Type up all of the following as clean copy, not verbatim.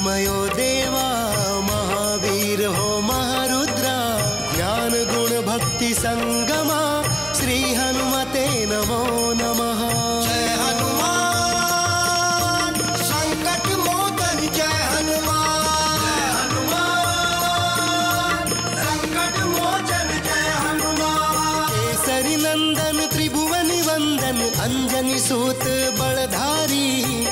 तेजोमयो देवा महावीर हो महारुद्रा ज्ञान गुण भक्ति संगमा श्री हनुमते नमो नमः। जय हनुमान संकट मोचन जय हनुमान संकट मोचन जय हनुमान। केसरी नंदन त्रिभुवन वंदन अंजनी सूत बलधारी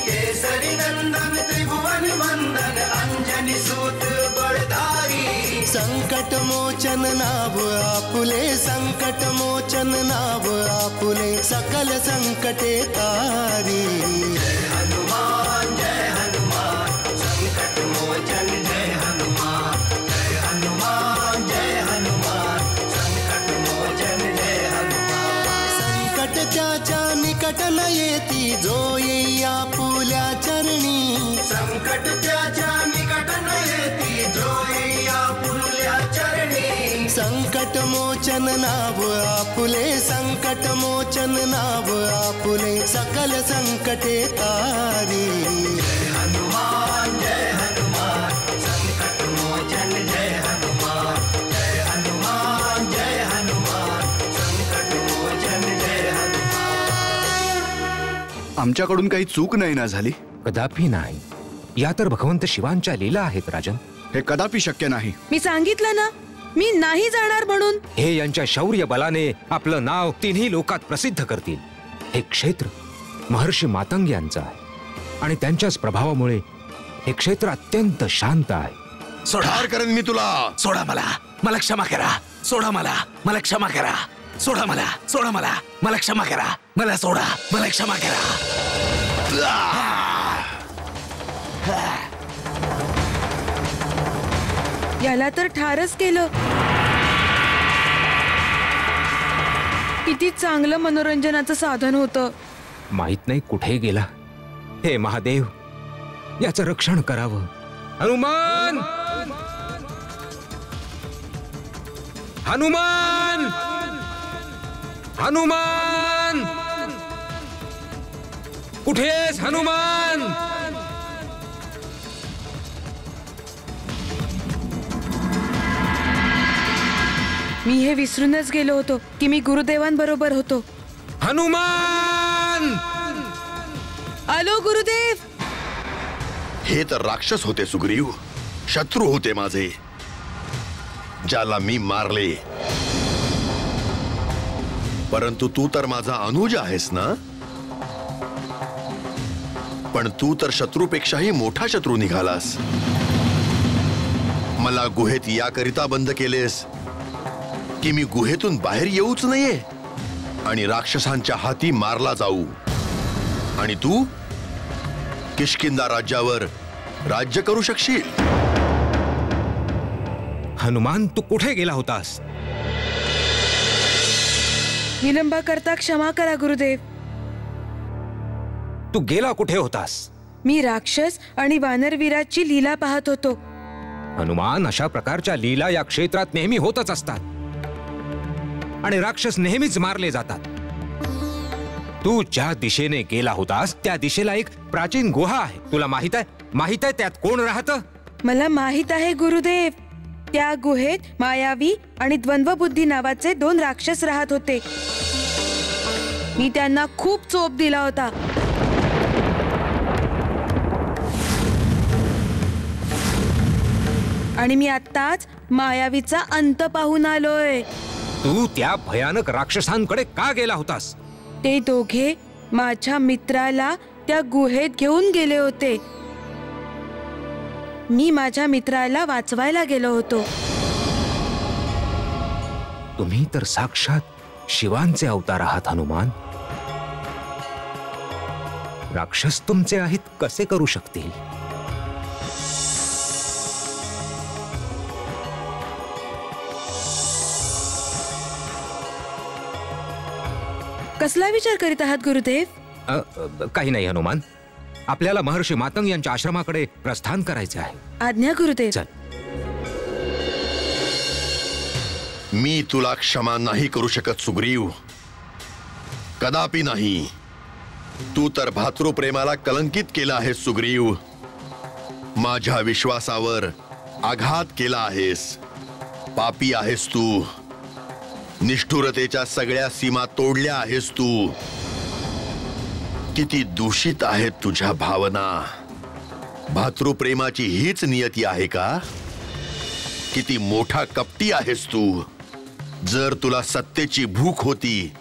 केसरी नंदन त्रिभुवन वंदन अंजनी सूत बलधारी। संकट मोचन नाव आपुले संकट मोचन नाव आपुले सकल संकटे तारी। जय हनुमान संकट मोचन जय हनुमान जय हनुमान संकट मोचन जय हनुमान। संकट त्याच्या निकट न येती जो येई आपुल्या चरणी संकट त्याच्या निकट न येती जो येई आपुल्या चरणी। संकट मोचन नाव आपुले संकट मोचन नाव आपुले सकल संकटे तारी। जय हनुमान संकट मोचन जय हनुमान जय हनुमान संकट मोचन जय हनुमान। आमच्याकडून काही चूक नाही ना झाली? कदापि नाही। या तर भगवंत शिवांच्या लीला आहेत राजन। हे कदापि शक्य नाही। मी सांगितलं ना मी नाही जाणार म्हणून। हे यांच्या शौर्य बलाने आपलं नाव तिन्ही लोकात प्रसिद्ध करतील। हे क्षेत्र महर्षी मातंग यांचं आहे आणि त्यांच्याच प्रभावामुळे हे क्षेत्र अत्यंत शांत आहे। सोडा करेन मी तुला। सोडा मला क्षमा करा। सोडा मला क्षमा करा। सोडा मला क्षमा करा। मला सोडा मला क्षमा करा। याला तर ठारच केलं। किती चांगलं मनोरंजनाचं साधन होतं। माहित नाही कुठे गेला। हे महादेव याचं रक्षण करावं। हनुमान हनुमान हनुमान कुठेस हनुमान? मी हे विसरूनच गेलो होतो की मी गुरुदेवांबरोबर होतो। हनुमान आलो गुरुदेव। हे तर राक्षस होते सुग्रीव, शत्रू होते माझे, ज्याला मी मारले। परंतु तू तर माझा अनुज आहेस ना? पण तू तर शत्रूपेक्षाही मोठा शत्रू निघालास। मला गुहेत याकरिता बंद केलेस की मी गुहेतून बाहेर येऊच नये आणि राक्षसांच्या हाती मारला जाऊ। आणि तू किष्किंधा राज्यावर राज्य करू शकशील। हनुमान तू कुठे गेला होतास? विलंबाकरता क्षमा करा गुरुदेव। तू गेला कुठे होतास? मी राक्षस आणि वानरवीराची लीला पाहत होतो। हनुमान अशा प्रकारच्या लीला या क्षेत्रात नेहमी होतच असतात आणि राक्षस नेहमीच मारले जातात। तू ज्या दिशेने गेला होतास त्या दिशेला एक प्राचीन गुहा आहे। तुला माहित आहे त्यात कोण राहतं? मला माहित आहे गुरुदेव। त्या गुहेत मायावी आणि द्वंद्वबुद्धी नावाचे 2 राक्षस राहत होते। मी त्यांना खूप चोप दिला होता। आणि मी आत्ताच मायावीचा अंत पाहून आलोय। तू त्या भयानक राक्षसांकडे का गेला होतास? ते दोघे माझ्या मित्राला त्या गुहेत घेऊन गेले होते। मी माझ्या मित्राला वाचवायला गेलो होतो। तुम्ही तर साक्षात शिवांचे अवतार आहात हनुमान। राक्षस तुमचे आहेत कसे करू शकतील? कसला विचार करीत आहात गुरुदेव? काही नाही हनुमान। आपल्याला महर्षी मातंग यांच्या आश्रमाकडे प्रस्थान करायचे आहे। आज्ञा गुरुदेव। चल। मी तुला क्षमा नाही करू शकत सुग्रीव, कदापि नाही। तू तर भातृप्रेमाला कलंकित केला आहे सुग्रीव। माझ्या विश्वासावर आघात केला आहेस. पापी आहेस तू. निष्ठुरतेच्या सगळ्या सीमा तोडल्या आहेस तू. किती दूषित आहेत तुझ्या भावना. भातृप्रेमाची हीच नियती आहे का? किती मोठा कपटी आहेस तू. जर तुला सत्तेची भूक होती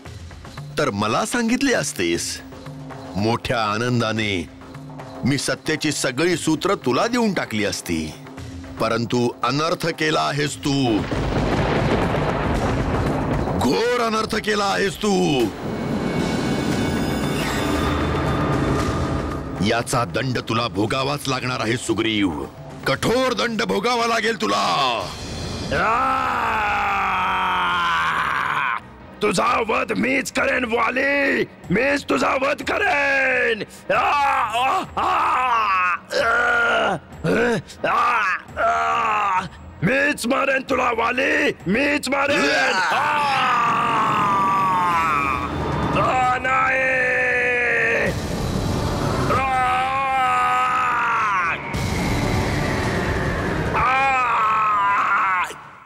तर मला सांगितले असतेस. मोठ्या आनंदाने मी सत्तेची सगळी सूत्र तुला देऊन टाकली असती. परंतु अनर्थ केला आहेस तू. घोर अनर्थ केला आहेस तू. याचा दंड तुला भोगावाच लागणार आहे सुग्रीव. कठोर दंड भोगावा लागेल तुला. तुझा वध मीच करेन वाली. मीच तुझा वध करेन. मीच मारेन तुला वाली. मीच मारेन. नाही.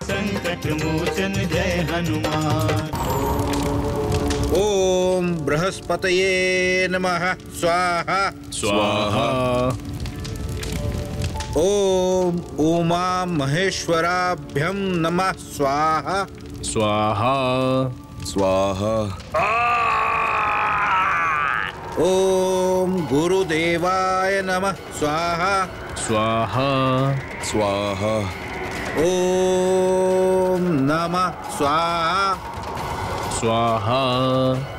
संकट मोचन जय हनुमान. ओम बृहस्पतये नमः स्वाहा स्वाहा. ओम उमा महेश्वराभ्यं नमः स्वाहा स्वाहा स्वाहा. ओम गुरुदेवाय नमः स्वाहा स्वाहा स्वाहा. ओम नमः स्वाहा स्वाहा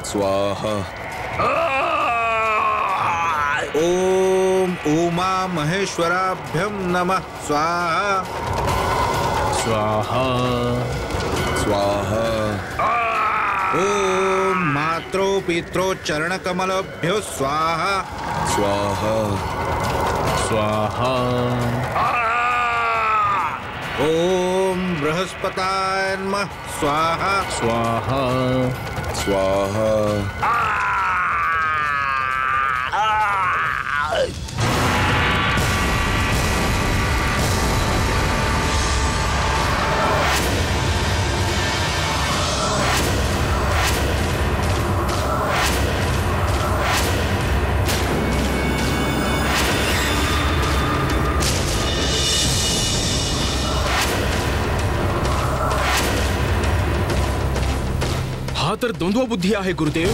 स्वाहा. ओम उमा महेश्वराभ्यं नमः स्वाहा स्वाहा स्वाहा. ओम मात्रो पित्रो चरण कमलभ्यो स्वाहा स्वाहा स्वाहा. ओम बृहस्पताय नमः स्वाहा स्वाहा स्वाहा. हा तर द्वंद्व बुद्धी आहे गुरुदेव.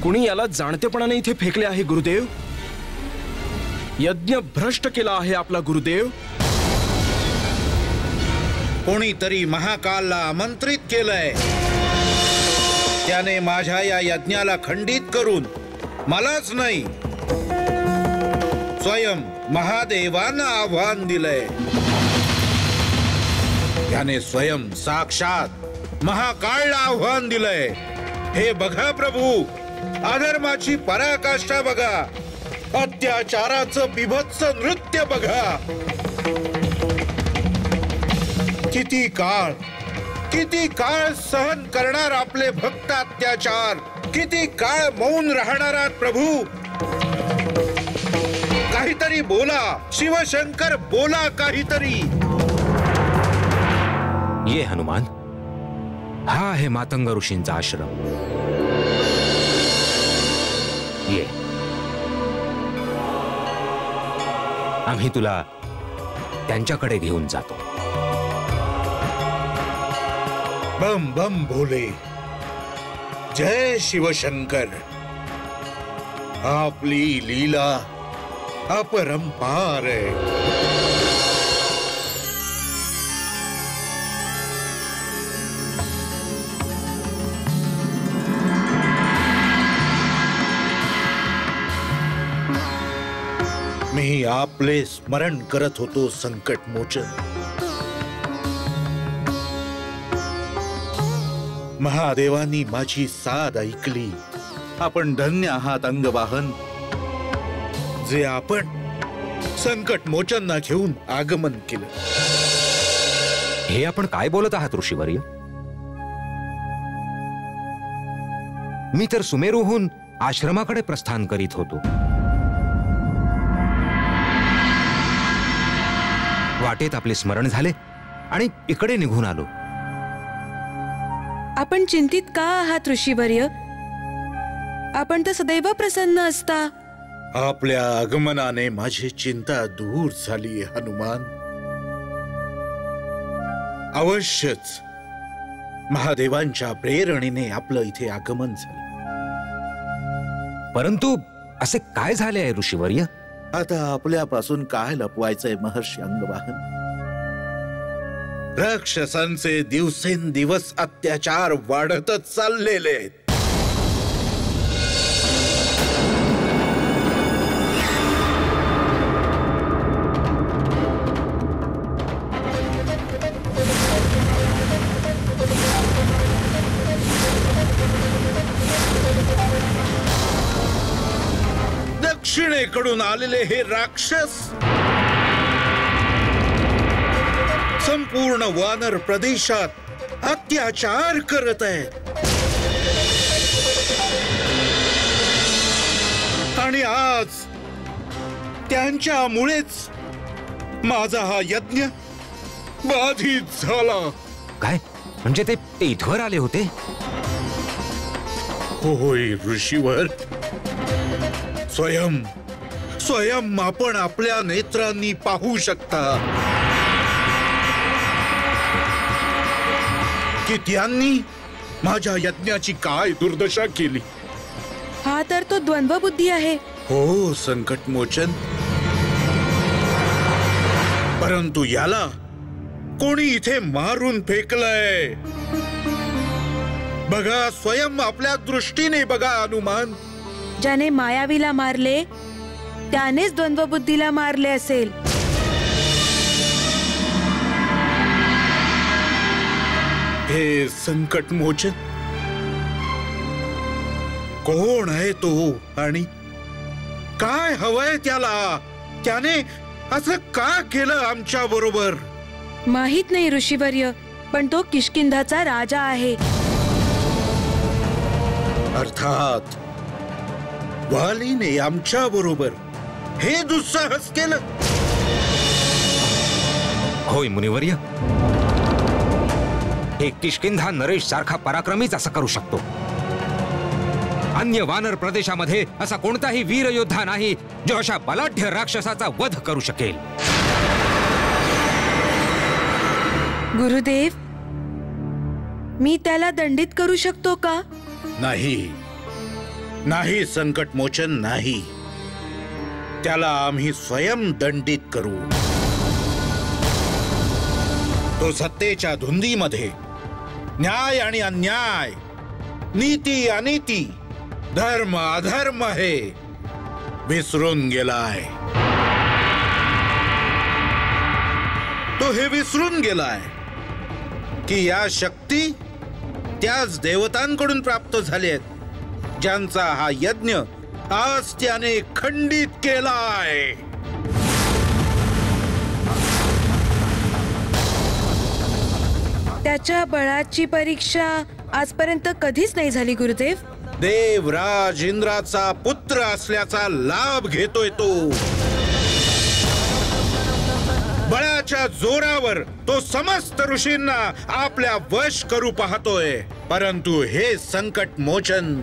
कुणी याला जाणतेपणाने इथे फेकले आहे गुरुदेव. यज्ञ भ्रष्ट केला आहे आपला गुरुदेव. कोणीतरी महाकालला आमंत्रित केलंय. त्याने माझ्या या यज्ञाला खंडित करून मलाच नाही स्वयं महादेवांना आव्हान दिलंय. त्याने स्वयं साक्षात महाकाळला आव्हान दिलंय. हे बघा प्रभू, अधर्माची पराकाष्ठा बघा. अत्याचाराचं बिभत्स नृत्य बघा. किती काळ सहन करणार आपले भक्त अत्याचार. किती काळ मौन राहणार आहात प्रभू. काहीतरी बोला शिवशंकर, बोला काहीतरी. ये हनुमान, हा आहे मातंग ऋषींचा आश्रम. ये, आम्ही तुला त्यांच्याकडे घेऊन जातो. बम बम भोले. जय शिवशंकर. आपली लीला अपरंपार है. मी आपले स्मरण करत होतो संकट मोचन. महादेवांनी माझी साद ऐकली. आपण धन्य आहात अंगवाहन, जे आपण संकट मोचनना घेऊन आगमन केलं. हे आपण काय बोलत आहात ऋषीवर्य? मी तर सुमेरूहून आश्रमाकडे प्रस्थान करीत होतो. वाटेत आपले स्मरण झाले आणि इकडे निघून आलो. आपण चिंतित का आहात ऋषीवर्य? आपण तर सदैव प्रसन्न असता. आपल्या आगमनाने माझी चिंता दूर झाली हनुमान. अवश्यच महादेवांच्या प्रेरणेने आपलं इथे आगमन झालं. परंतु असे काय झाले आहे ऋषीवर्य? आता आपल्यापासून काय लपवायचंय महर्षी अंगवाहन? राक्षसांचे दिवसेंदिवस अत्याचार वाढतच चाललेले आहेत. दक्षिणेकडून आलेले हे राक्षस संपूर्ण वानर प्रदेशात अत्याचार करत आहेत. आणि आज त्यांच्यामुळेच माझा हा यज्ञ बाधित झाला. काय म्हणजे ते इथवर आले होते? होय ऋषीवर. स्वयं आपण आपल्या नेत्रांनी पाहू शकता की त्यांनी माझ्या यज्ञाची काय दुर्दशा केली. हा तर तो द्वंद्व बुद्धी आहे. हो संकटमोचन. परंतु याला कोणी इथे मारून फेकलंय. बघा, स्वयं आपल्या दृष्टीने बघा हनुमान. ज्याने मायावीला मारले त्यानेच द्वंद्व बुद्धीला मारले असेल. हे संकटमोचन कोण आहे तो आणि काय हवंय त्याला? त्याने असं का केलं आमच्या बरोबर? माहित नाही ऋषीवर्य, पण तो किष्किंधाचा राजा आहे. अर्थात वालीने आमच्या बरोबर हे दुस्साहस केलं. होय मुनिवर्य, हे किष्किंधा नरेश सारखा पराक्रमीच असं करू शकतो. अन्य वानर प्रदेशामध्ये असा कोणताही वीर योद्धा नाही जो अशा बलाढ्य राक्षसाचा वध करू शकेल. गुरुदेव, मी त्याला दंडित करू शकतो का? नाही नाही संकटमोचन, नाही. त्याला आम्ही स्वयं दंडित करू. तो सत्तेच्या धुंदीमध्ये न्याय आणि अन्याय, नीती अनीती, धर्म अधर्म हे विसरून गेलाय. तो हे विसरून गेलाय की या शक्ती त्याच देवतांकडून प्राप्त झाल्या आहेत ज्यांचा हा यज्ञ आज त्याने खंडित केलाय. त्याच्या बळाची परीक्षा आजपर्यंत कधीच नाही झाली गुरुदेव. देवराज इंद्राचा पुत्र असल्याचा लाभ घेतोय तो. बळाच्या जोरावर तो समस्त ऋषींना आपल्या वश करू पाहतोय. परंतु हे संकट मोचन,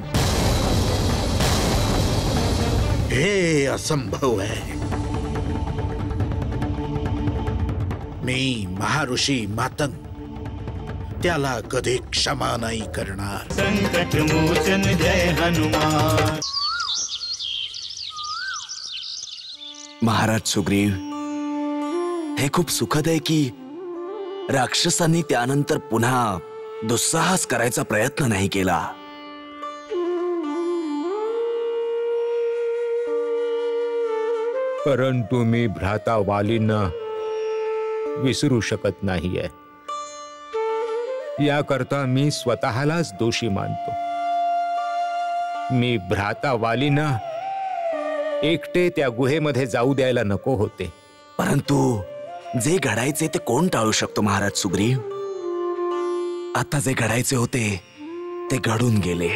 हे असंभव आहे. मी महाऋषी मातंग त्याला कधी क्षमा नाही करणार. संकट मोचन जय हनुमान. महाराज सुग्रीव, हे खूप सुखद आहे की राक्षसांनी त्यानंतर पुन्हा दुस्साहस करायचा प्रयत्न नाही केला. परंतु मी भ्राता वालींना विसरू शकत नाहीये. याकरता मी स्वतःलाच दोषी मानतो. मी भ्राता वालींना एकटे त्या गुहेमध्ये जाऊ द्यायला नको होते. परंतु जे घडायचे ते कोण टाळू शकतो महाराज सुग्रीव? आता जे घडायचे होते ते घडून गेले.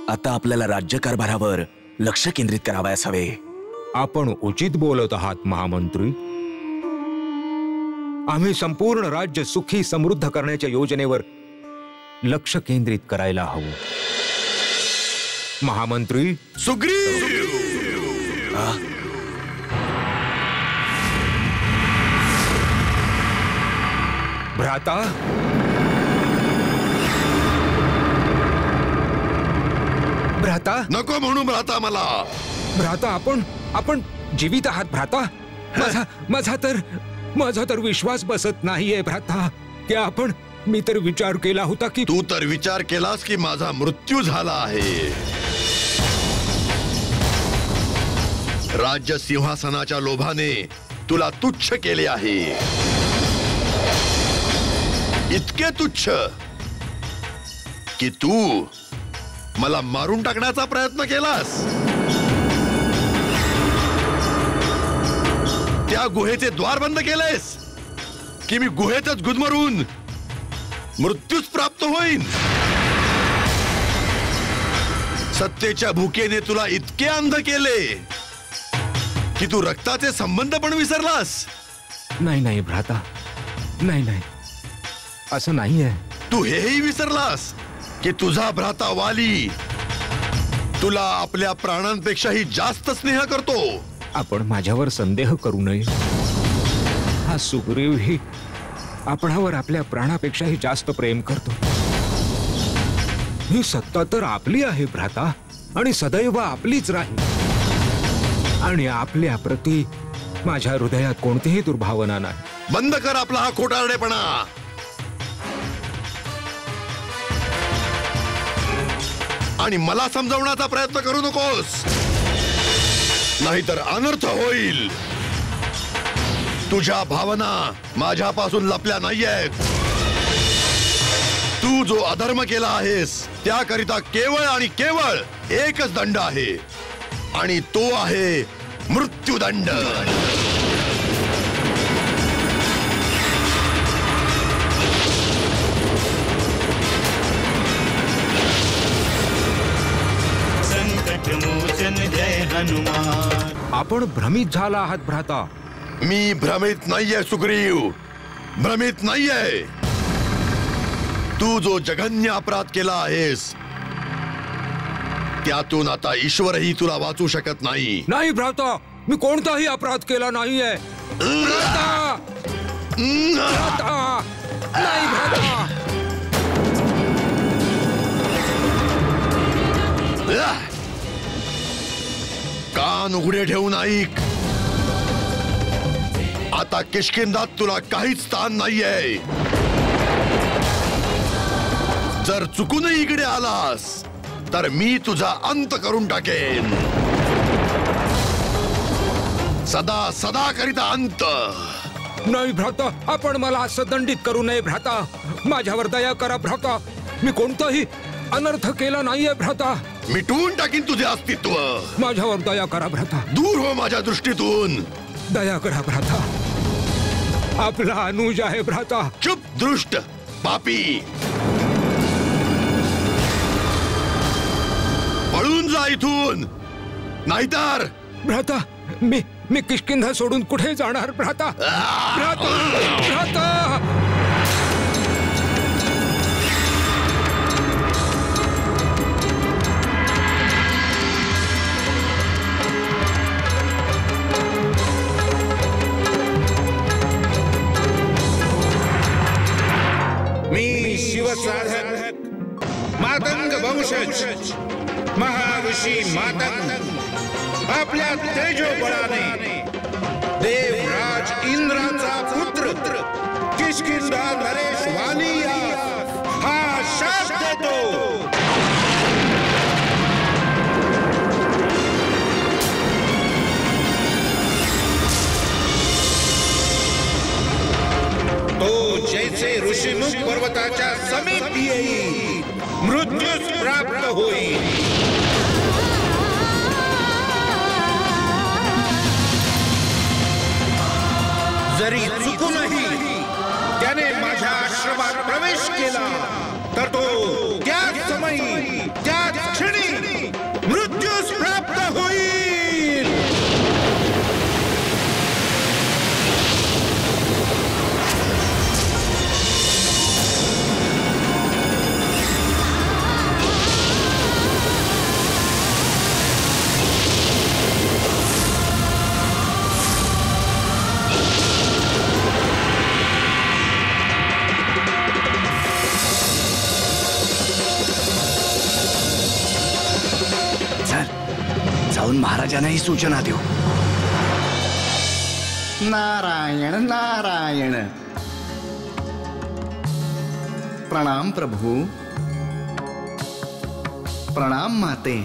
आता आपल्याला राज्यकारभारावर लक्ष केंद्रित करावयास हवे. आपण उचित बोलत आहात महामंत्री. आम्ही संपूर्ण राज्य सुखी समृद्ध करण्याच्या योजनेवर लक्ष केंद्रित करायला हवं. महामंत्री सुग्रीव, भ्राता, भ्राता, नको म्हणू भ्राता मला. भ्राता, आपण जीवित आहात भ्राता? माझा तर विश्वास बसत नाहीये भ्राता. की आपण, मी तर विचार केला होता की तू तर विचार केलास की माझा मृत्यू झाला आहे. राज्य सिंहासनाच्या लोभाने तुला तुच्छ केले आहे. इतके तुच्छ की तू मला मारून टाकण्याचा प्रयत्न केलास. त्या गुहेचे द्वार बंद केलेस की मी गुहेतच गुदमरून मृत्यूच प्राप्त होईन. सत्तेच्या भुकेने तुला इतके अंध केले की तू रक्ताचे संबंध पण विसरलास. नाही भ्राता, नाही, असं नाहीये. तू हेही विसरलास की तुझा भ्राता वाली तुला आपल्या प्राणांपेक्षाही जास्त स्नेह करतो. आपण माझ्यावर संदेह करू नये. हा सुग्रीव ही आपणावर आपल्या प्राणापेक्षाही जास्त प्रेम करतो. ही सत्ता तर आपली आहे भ्राता, आणि सदैव आपलीच राहील. आणि आपल्या प्रती माझ्या हृदयात कोणतीही दुर्भावना नाही. बंद कर आपला हा खोटारडेपणा. आणि मला समजावण्याचा प्रयत्न करू नकोस, नाहीतर अनर्थ होईल. तुझ्या भावना माझ्यापासून लपल्या नाहीयेत. तू जो अधर्म केला आहेस त्याकरिता केवळ आणि केवळ एकच दंड आहे, आणि तो आहे मृत्यूदंड. मोचन जय हनुमान. आपण भ्रमित झाला आहात भ्राता. मी भ्रमित नाहीये सुग्रीव, भ्रमित नाहीये. तू जो जघन्य अपराध केला आहेस त्यातून आता ईश्वरही तुला वाचू शकत नाही. नाही भ्राता, मी कोणताही अपराध केला नाहीये. भ्राता, भ्राता, नाही भ्राता. कान उघडे ठेवून ऐक. आता किष्किंधात तुला काहीच स्थान नाहीये. जर चुकूनही इकडे आलास तर मी तुझा अंत करून टाकेन. सदा सदा करिता अंत. नाही भ्राता, आपण मला असं दंडित करू नये भ्राता. माझ्यावर दया करा भ्राता. मी कोणताही अनर्थ केला नाहीये भ्राता. मिटवून टाकीन तुझे अस्तित्व. माझ्यावर दया करा भ्राता. दूर हो माझ्या दृष्टीतून. दया करा भ्राता. आपला अनुज आहे भ्राता. चुप दृष्ट पापी. पळून जा इथून, नाहीतर. भ्राता, मी किष्किंधा सोडून कुठे जाणार भ्राता? भ्राता, भ्राता. मी शिवसाधक मातंग वंशज महाऋषी मातंग आपल्या तेजोबळाने देवराज इंद्राचा पुत्र किष्किंधा नरेश वाली हा शाप देतो. तो जैसे ऋषिमुख पर्वताच्या समीप येईल मृत्यूच प्राप्त होईल. जरी चुकूनही त्याने माझ्या आश्रमात प्रवेश केला तर तो त्याच समयी त्याच क्षणी मृत्यूच प्राप्त होईल. जाऊन महाराजांना ही सूचना देऊ. नारायण नारायण. प्रणाम प्रभू. प्रणाम माते.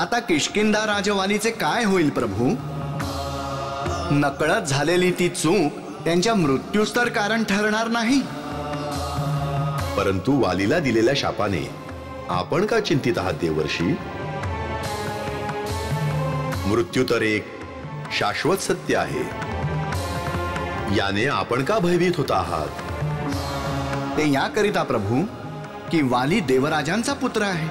आता किष्किंधा राजवालीचे काय होईल प्रभू? नकळत झालेली ती चूक त्यांच्या मृत्यूस तर कारण ठरणार नाही. परंतु वालीला दिलेल्या शापाने आपण का चिंतित आहात देवर्षी? मृत्यू तर एक शाश्वत सत्य आहे. याने आपण का भयभीत होत आहात? ते याकरिता प्रभू की वाली देवराजांचा पुत्र आहे.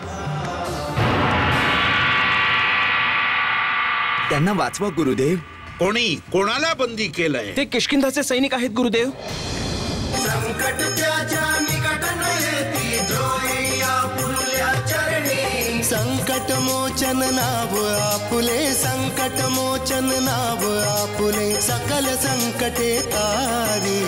त्यांना वाचवा गुरुदेव. कोणाला बंदी केलंय? ते किष्किंधाचे सैनिक आहेत गुरुदेव. संकट त्याच्या निकट न येती जो येई आपुल्या चरणी. संकट मोचन नाव आपुले. संकट मोचन नाव आपुले. सकल संकटे तारी.